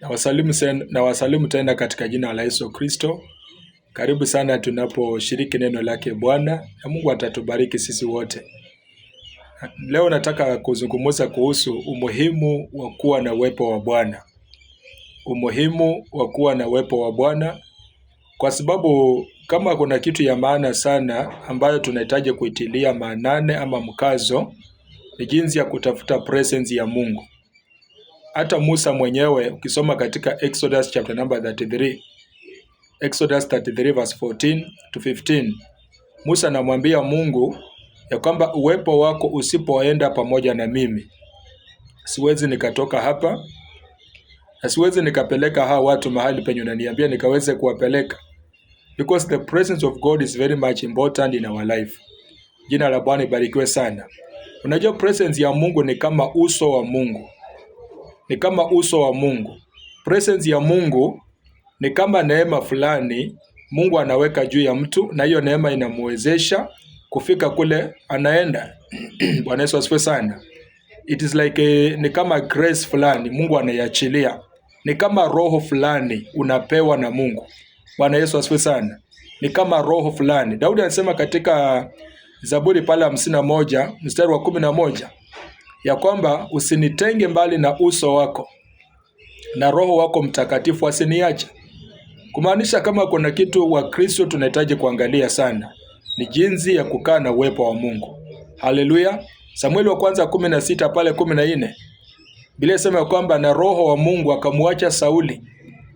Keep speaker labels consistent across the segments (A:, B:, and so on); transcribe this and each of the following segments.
A: Na wasalimu tena katika jina la Yesu Kristo. Karibu sana tunaposhiriki neno lake Bwana, na Mungu atatubariki sisi wote. Leo nataka kuzungumza kuhusu umuhimu wa kuwa na uwepo wa Bwana. Umuhimu wa kuwa na uwepo wa Bwana, kwa sababu kama kuna kitu ya maana sana ambayo tunahitaji kuitilia maanane ama mkazo, ni jinsi ya kutafuta presence ya Mungu. Hata Musa mwenyewe ukisoma katika Exodus chapter number 33, Exodus 33 verse 14 to 15, Musa anamwambia Mungu ya kwamba uwepo wako usipoenda pamoja na mimi, siwezi nikatoka hapa na siwezi nikapeleka hawa watu mahali penye unaniambia nikaweze kuwapeleka, because the presence of God is very much important in our life. Jina la Bwana ibarikiwe sana. Unajua presence ya Mungu ni kama uso wa Mungu. Ni kama uso wa Mungu. Presence ya Mungu ni kama neema fulani Mungu anaweka juu ya mtu, na hiyo neema inamwezesha kufika kule anaenda. Bwana Yesu asifiwe sana. It is like ni kama grace fulani Mungu anaiachilia. Ni kama roho fulani unapewa na Mungu. Bwana Yesu asifiwe sana. Ni kama roho fulani. Daudi anasema katika Zaburi pale 51 mstari wa 11 ya kwamba usinitenge mbali na uso wako, na Roho wako Mtakatifu asiniache. Kumaanisha kama kuna kitu wa Kristo tunahitaji kuangalia sana, ni jinsi ya kukaa na uwepo wa Mungu. Haleluya. Samueli wa kwanza 16 pale 14. Biblia inasema kwamba na Roho wa Mungu akamwacha Sauli,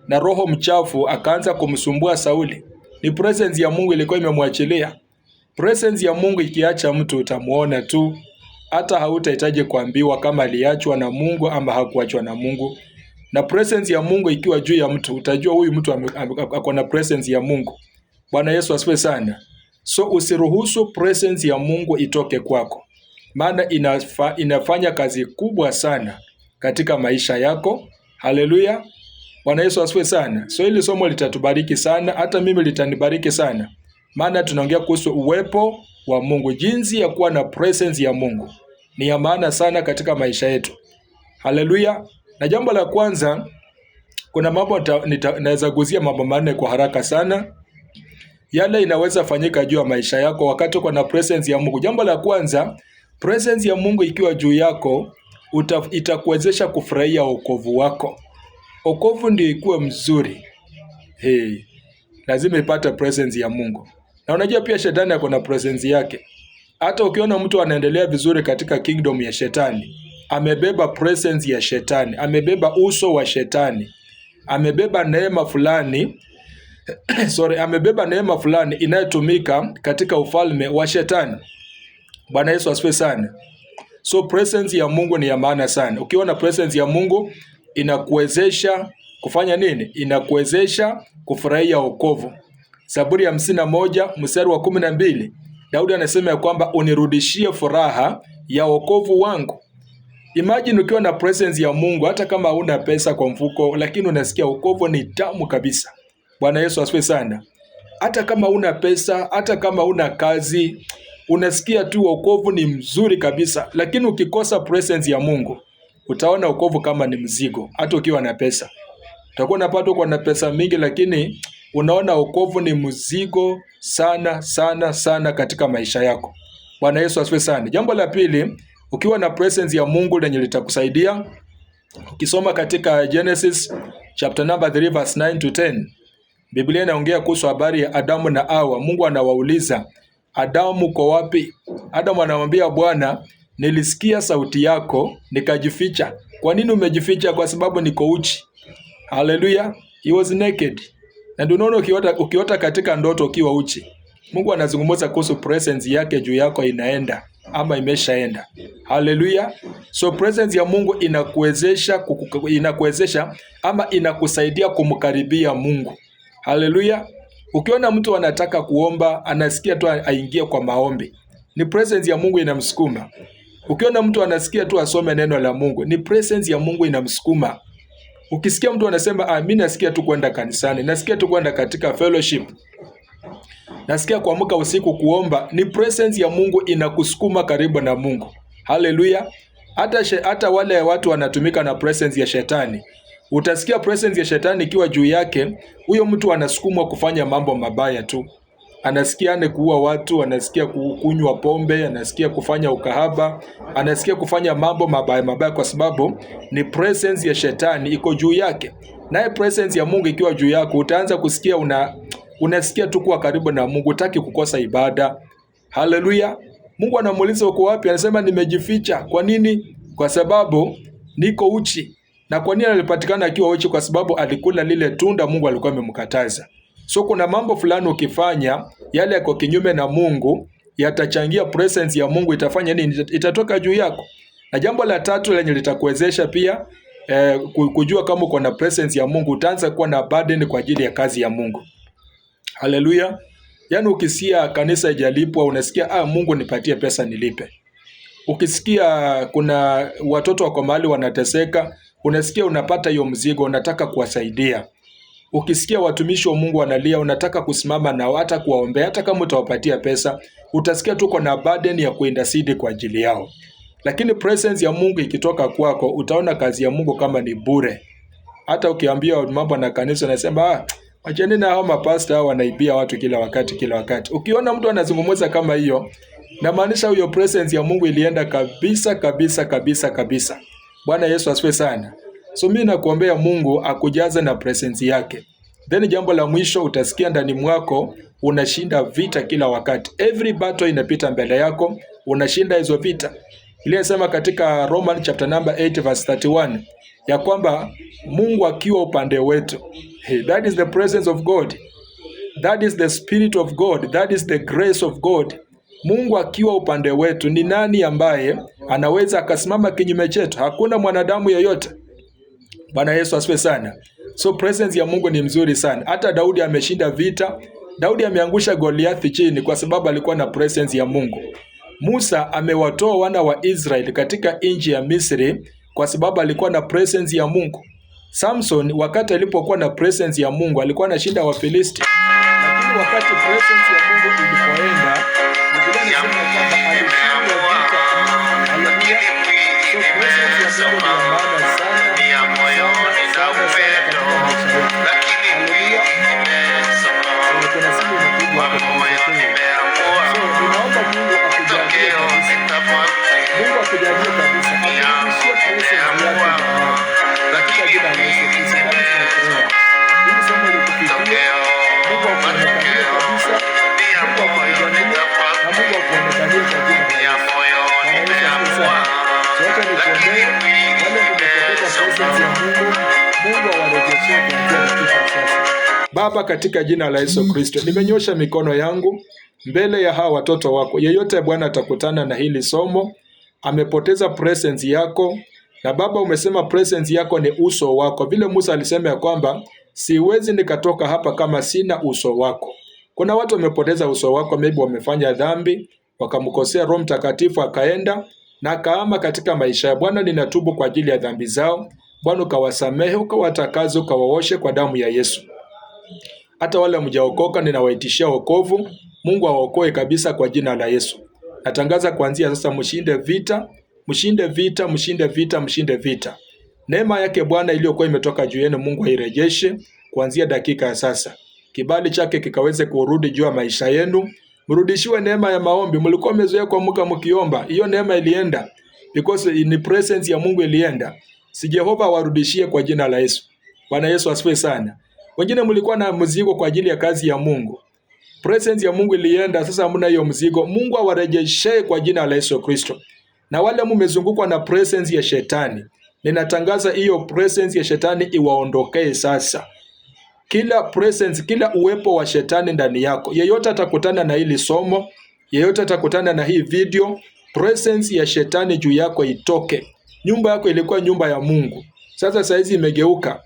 A: na roho mchafu akaanza kumsumbua Sauli. Ni presence ya Mungu ilikuwa imemwachilia. Presence ya Mungu ikiacha mtu utamuona tu, hata hautahitaji kuambiwa kama aliachwa na Mungu ama hakuachwa na Mungu. Na presence ya Mungu ikiwa juu ya mtu, utajua huyu mtu ako na presence ya Mungu. Bwana Yesu asifiwe sana. So usiruhusu presence ya Mungu itoke kwako, maana inafanya kazi kubwa sana katika maisha yako. Haleluya. Bwana Yesu asifiwe sana. So hili somo litatubariki sana, hata mimi litanibariki sana, maana tunaongea kuhusu uwepo wa Mungu. Jinsi ya kuwa na presence ya Mungu ni ya maana sana katika maisha yetu. Haleluya. Na jambo la kwanza, kuna mambo naweza guzia mambo manne kwa haraka sana, yale inaweza fanyika juu ya maisha yako wakati uko na presence ya Mungu. Jambo la kwanza, presence ya Mungu ikiwa juu yako, itakuwezesha kufurahia wokovu wako. Wokovu ndio ikuwe mzuri. Lazima ipate presence ya Mungu. Na unajua pia shetani ako na presence yake. Hata ukiona mtu anaendelea vizuri katika kingdom ya shetani, amebeba presence ya shetani, amebeba uso wa shetani, amebeba neema fulani amebeba neema fulani inayotumika katika ufalme wa shetani. Bwana Yesu asifiwe sana. So presence ya Mungu ni ya maana sana. Ukiona presence ya Mungu inakuwezesha kufanya nini? Inakuwezesha kufurahia wokovu. Zaburi ya 51 mstari wa 12, Daudi anasema ya kwamba unirudishie furaha ya wokovu wangu. Imagine ukiwa na presence ya Mungu, hata kama huna pesa kwa mfuko, lakini unasikia wokovu ni tamu kabisa. Bwana Yesu asifiwe sana. Hata kama huna pesa, hata kama huna kazi, unasikia tu wokovu ni mzuri kabisa. Lakini ukikosa presence ya Mungu, utaona wokovu kama ni mzigo. Hata ukiwa na pesa, utakuwa unapata uko na pesa mingi, lakini unaona wokovu ni mzigo sana sana sana katika maisha yako. Bwana Yesu asifiwe sana. Jambo la pili, ukiwa na presence ya Mungu lenye litakusaidia, ukisoma katika Genesis chapter number 3 verse 9 to 10, Biblia inaongea kuhusu habari ya Adamu na Hawa. Mungu anawauliza, Adamu uko wapi? Adamu anamwambia Bwana, nilisikia sauti yako nikajificha. Kwa nini umejificha? Kwa sababu niko uchi. Hallelujah. He was naked. Na ndio unaona ukiota katika ndoto ukiwa uchi, Mungu anazungumza kuhusu presence yake juu yako inaenda ama imeshaenda. Hallelujah. So presence ya Mungu inakuwezesha ama inakusaidia kumkaribia Mungu. Hallelujah. Ukiona mtu anataka kuomba, anasikia tu aingie kwa maombi, ni presence ya Mungu inamsukuma. Ukiona mtu anasikia tu asome neno la Mungu, ni presence ya Mungu inamsukuma. Ukisikia mtu anasema mimi nasikia tu kwenda kanisani, nasikia tu kwenda katika fellowship, nasikia kuamka usiku kuomba, ni presence ya Mungu inakusukuma karibu na Mungu. Hallelujah. Hata wale watu wanatumika na presence ya shetani, Utasikia presence ya shetani ikiwa juu yake, huyo mtu anasukumwa kufanya mambo mabaya tu. Anasikia kuua watu, anasikia kunywa pombe, anasikia kufanya ukahaba, anasikia kufanya mambo mabaya kwa sababu ni presence ya shetani iko juu yake. Naye presence ya Mungu ikiwa juu yako, utaanza kusikia unasikia tu kuwa karibu na Mungu, hutaki kukosa ibada. Haleluya. Mungu anamuuliza uko wapi? Anasema nimejificha. Kwa nini? Kwa sababu niko uchi. Na kwa nini alipatikana akiwa uchi? Kwa sababu alikula lile tunda Mungu alikuwa amemkataza. So kuna mambo fulani ukifanya yale yako kinyume na Mungu, yatachangia presence ya Mungu, itafanya nini? Itatoka juu yako. Na jambo la tatu lenye litakuwezesha pia kujua kama uko na presence ya Mungu, utaanza kuwa na burden kwa ajili ya kazi ya Mungu. Haleluya. Yaani ukisikia kanisa ijalipwa, unasikia Mungu nipatie pesa nilipe. Ukisikia kuna watoto wako mahali wanateseka, unasikia unapata hiyo mzigo, unataka kuwasaidia. Ukisikia watumishi wa Mungu wanalia, unataka kusimama na hata kuwaombea, hata kama utawapatia pesa, utasikia tuko na burden ya kuintercede kwa ajili yao. Lakini presence ya Mungu ikitoka kwako, utaona kazi ya Mungu kama ni bure. Hata ukiambia mambo na kanisa, unasema wacheni na hao mapasta hao wanaibia watu kila wakati. Ukiona mtu anazungumza kama hiyo, na maanisha huyo presence ya Mungu ilienda kabisa. Bwana Yesu asifiwe sana. So mimi nakuombea Mungu akujaze na presence yake. Then jambo la mwisho, utasikia ndani mwako unashinda vita kila wakati. Every battle inapita mbele yako, unashinda hizo vita. Iliyosema katika Roman chapter number 8 verse 31 ya kwamba Mungu akiwa upande wetu, that is the presence of God. That is the spirit of God. That is the grace of God. Mungu akiwa upande wetu, ni nani ambaye anaweza akasimama kinyume chetu? Hakuna mwanadamu yeyote. Bwana Yesu asifiwe sana. So presence ya Mungu ni mzuri sana. Hata Daudi ameshinda vita. Daudi ameangusha Goliathi chini kwa sababu alikuwa na presence ya Mungu. Musa amewatoa wana wa Israeli katika nchi ya Misri kwa sababu alikuwa na presence ya Mungu. Samson wakati alipokuwa na presence ya Mungu alikuwa anashinda Wafilisti. Lakini wakati presence ya Mungu ilipoenda, Biblia inasema kwamba alishinda vita. Haleluya. So presence ya Mungu ni maana sana. Baba, katika jina la Yesu Kristo, nimenyosha mikono yangu mbele ya hawa watoto wako. Yeyote Bwana atakutana na hili somo, amepoteza presence yako. Na Baba, umesema presence yako ni uso wako. Vile Musa alisema ya kwamba siwezi nikatoka hapa kama sina uso wako. Kuna watu wamepoteza uso wako, maybe wamefanya dhambi, wakamkosea Roho Mtakatifu akaenda na akaama katika maisha. Bwana, ninatubu kwa ajili ya dhambi zao. Bwana, ukawasamehe, ukawatakaze, ukawaoshe kwa damu ya Yesu. Hata wale mjaokoka ninawaitishia wokovu. Mungu awaokoe kabisa kwa jina la Yesu. Natangaza kuanzia sasa mshinde vita, mshinde vita, mshinde vita, mshinde vita. Neema yake Bwana iliyokuwa imetoka juu yenu Mungu airejeshe kuanzia dakika ya sasa. Kibali chake kikaweze kurudi juu ya maisha yenu. Mrudishiwe neema ya maombi. Mlikuwa mmezoea kuamka mkiomba. Hiyo neema ilienda because in presence ya Mungu ilienda. Si Jehova warudishie kwa jina la Yesu. Bwana Yesu asifiwe sana. Wengine mlikuwa na mzigo kwa ajili ya kazi ya Mungu. Presence ya Mungu ilienda, sasa hamna hiyo mzigo. Mungu awarejeshe kwa jina la Yesu Kristo. Na wale mmezungukwa na presence ya shetani, ninatangaza hiyo presence ya shetani iwaondokee sasa. Kila presence, kila uwepo wa shetani ndani yako, yeyote atakutana na hili somo, yeyote atakutana na hii video, presence ya shetani juu yako itoke. Nyumba yako ilikuwa nyumba ya Mungu, sasa saizi imegeuka.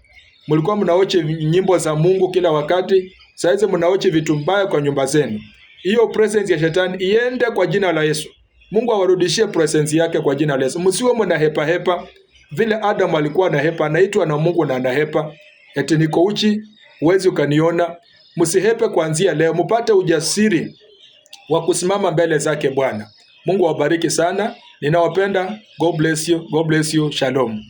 A: Mlikuwa mnaoche nyimbo za Mungu kila wakati, saizi mnaoche vitu mbaya kwa nyumba zenu. Hiyo presence ya shetani iende kwa jina la Yesu. Mungu awarudishie presence yake kwa jina la Yesu. Msiwe mna hepa hepa vile Adam alikuwa na hepa, anaitwa na Mungu na anahepa. Eti niko uchi, huwezi ukaniona. Msihepe kuanzia leo, mpate ujasiri wa kusimama mbele zake Bwana. Mungu awabariki sana. Ninawapenda. God bless you. God bless you. Shalom.